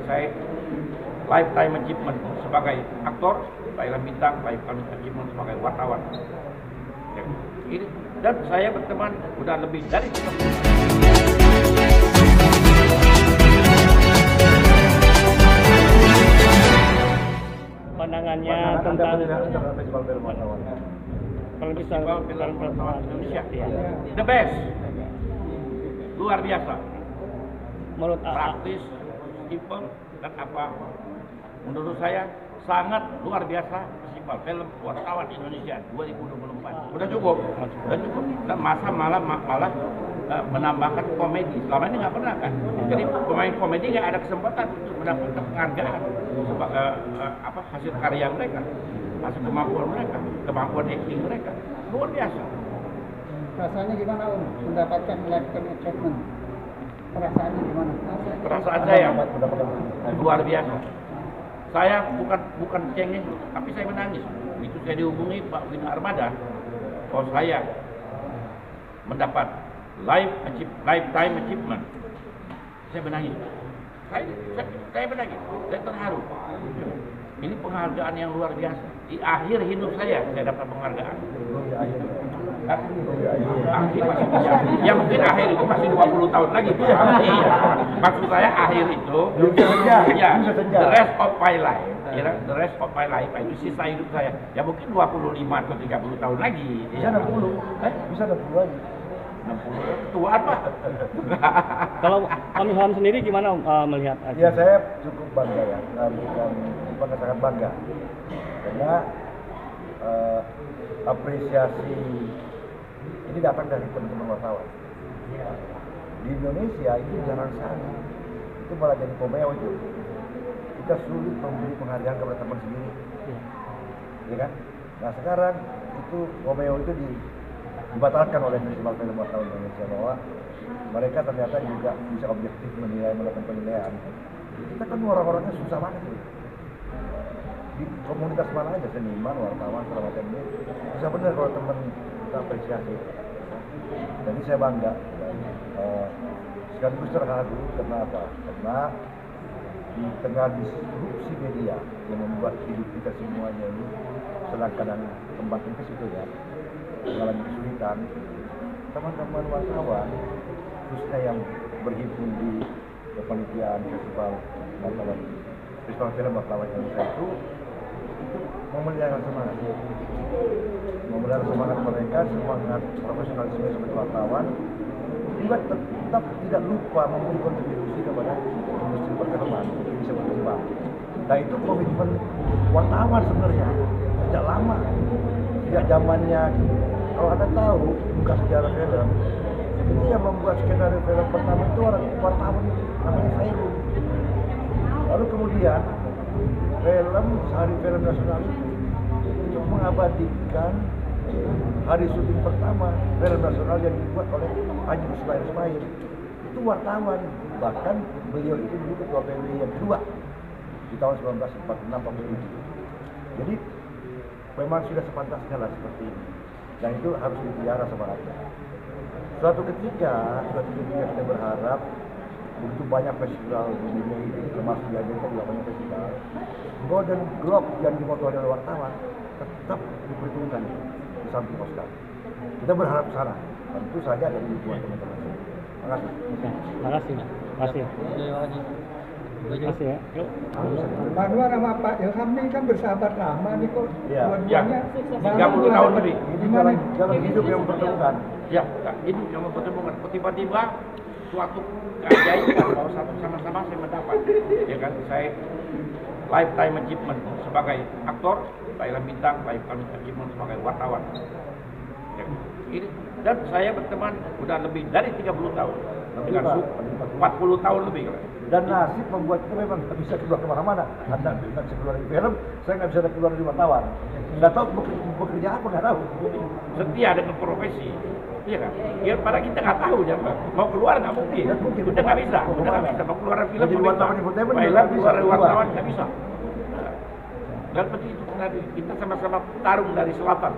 saya lifetime achievement sebagai aktor, Thailand Bintang lifetime achievement sebagai wartawan. Ya, ini dan saya berteman udah lebih dari 30. Pandangannya tentang festival film wartawan. Festival film wartawan Indonesia, the best, luar biasa, menurut praktis, simple, dan apa? Menurut saya sangat luar biasa festival film wartawan Indonesia 2024. Udah cukup, Dan malah menambahkan komedi. Selama ini nggak pernah kan. Jadi pemain komedi nggak ada kesempatan untuk mendapatkan penghargaan sebagai hasil karya mereka, hasil kemampuan mereka, kemampuan acting mereka luar biasa. Rasanya gimana Om mendapatkan lifetime achievement? Perasaannya gimana? Perasaan saya luar biasa. Saya bukan cengeng, tapi saya menangis. Itu saya dihubungi Pak Wina Armada, kalau saya mendapat lifetime achievement, saya menangis. Saya menangis, saya terharu. Ini penghargaan yang luar biasa. Di akhir hidup saya dapat penghargaan. Akhir masih bisa. Ya mungkin akhir itu masih 20 tahun lagi. Iya. Maksud saya akhir itu ya, the rest of my life. The rest of my life itu sisa hidup saya. Ya mungkin 25 atau 30 tahun lagi. Bisa 60. Bisa 60 lagi. 60 tua apa? Kalau Om Ilham sendiri gimana melihat? Ya saya cukup bangga ya, bukan sangat bangga karena apresiasi ini datang dari teman-teman wartawan. Di Indonesia itu jarang sekali, itu malah jadi komeo itu. Kita sulit memberi penghargaan kepada teman sendiri, ya kan? Nah sekarang itu komeo itu dibatalkan oleh Festival Film Wartawan Indonesia bahwa mereka ternyata juga bisa objektif melakukan penilaian. Kita kan orang-orangnya susah banget nih. Di komunitas mana aja, seniman, wartawan, segala macam ini bisa benar kalau teman kita apresiasi. Jadi saya bangga. Sekaligus terharu karena apa? Karena di tengah disrupsi media yang membuat hidup kita semuanya ini sedang kadang kembang ke situ ya, mengalami kesulitan. Teman-teman wartawan, khususnya yang berhimpun di kepanitiaan festival film wartawan Indonesia itu memelihara semangat mereka, semangat profesionalisme sebagai wartawan, juga tetap tidak lupa memberi kontribusi kepada industri perfilman yang bisa berkembang. Nah itu komitmen wartawan sebenarnya sejak lama, sejak zamannya. Kalau Anda tahu buka sejarah film, itu yang membuat skenario film pertama itu orang wartawan namanya Saiful. Lalu kemudian Hari Film Nasional itu mengabadikan hari syuting pertama film nasional yang dibuat oleh Haji Ismail. Itu wartawan, bahkan beliau itu dulu ketua PBI yang kedua di tahun 1946-47. Jadi memang sudah sepantasnya lah seperti ini. Dan itu harus dipelihara semangatnya. Suatu ketika kita berharap begitu banyak festival di dunia ini, termasuk di Amerika juga banyak festival, Golden Globe yang dimotori oleh wartawan tetap diperhitungkan di samping Oscar. Kita berharap sana, tentu saja dari dukungan teman-teman. Terima kasih. Terima kasih. Terima kasih ya. Pak Anwar sama Pak Ilham ini kan bersahabat lama nih kok. Dua-duanya 30 tahun lebih. Gimana? Jalan hidup yang mempertemukan. Ya, hidup yang mempertemukan. Tiba-tiba suatu keajaiban bahwa sama-sama saya mendapat. Ya kan, saya lifetime achievement sebagai aktor, Thailand Bintang lifetime achievement sebagai wartawan. Ya, ini dan saya berteman udah lebih dari 30 tahun. Dengan 40 tahun lebih. Dan nasib membuat kita memang nggak bisa keluar kemana-mana. Anda nggak bisa keluar dari film, saya nggak bisa keluar dari wartawan. Nggak tahu bekerja apa, nggak tahu. Setia dengan profesi, iya kan? Ya pada kita nggak tahu ya, mau keluar nggak mungkin. Udah nggak bisa, mau keluar film. Jadi wartawan infotainment keluar wartawan nggak bisa. Dan seperti itu tadi kita sama-sama tarung dari selatan.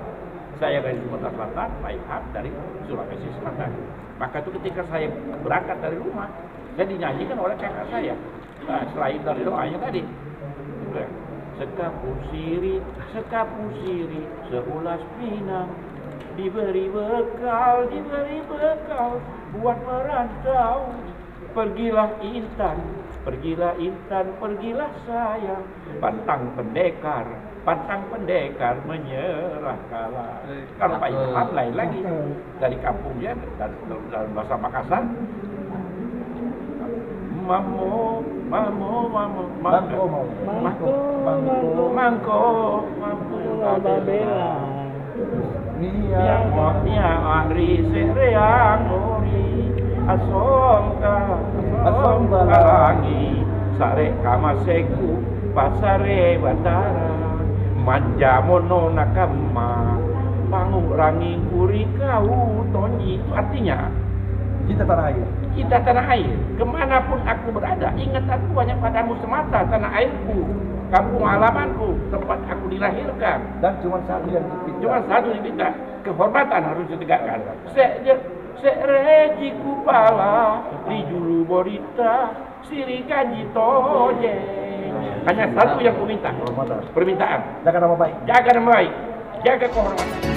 Saya dari Sumatera Selatan, Pak Ilham dari Sulawesi Selatan. Maka itu ketika saya berangkat dari rumah, saya dinyanyikan oleh kakak saya. Nah, selain dari doanya tadi, sekapu sirih, seulas pinang, diberi bekal buat merantau. Pergilah intan, pergilah sayang, pantang pendekar menyerah kalah. Kalau Pak Ilham lain lagi, dari kampungnya, dalam bahasa Makassar, mangko, Babela. Nia ari sereang ori asongka langi sare kamaseku pasare batara manja mono nakama pangurangi kuri kau tonyi. Itu artinya Cinta tanah air. kita tanah air, kemanapun aku berada, ingat aku hanya padamu semata, tanah airku, kampung halamanku, tempat aku dilahirkan. Dan cuma satu yang dipinta. Cuma satu diminta, kehormatan harus ditegakkan. Sereji kupala di juru borita siri gaji toje. Hanya satu yang ku minta, Kehormatan. permintaan. Jaga nama baik. Jaga nama baik, jaga kehormatan.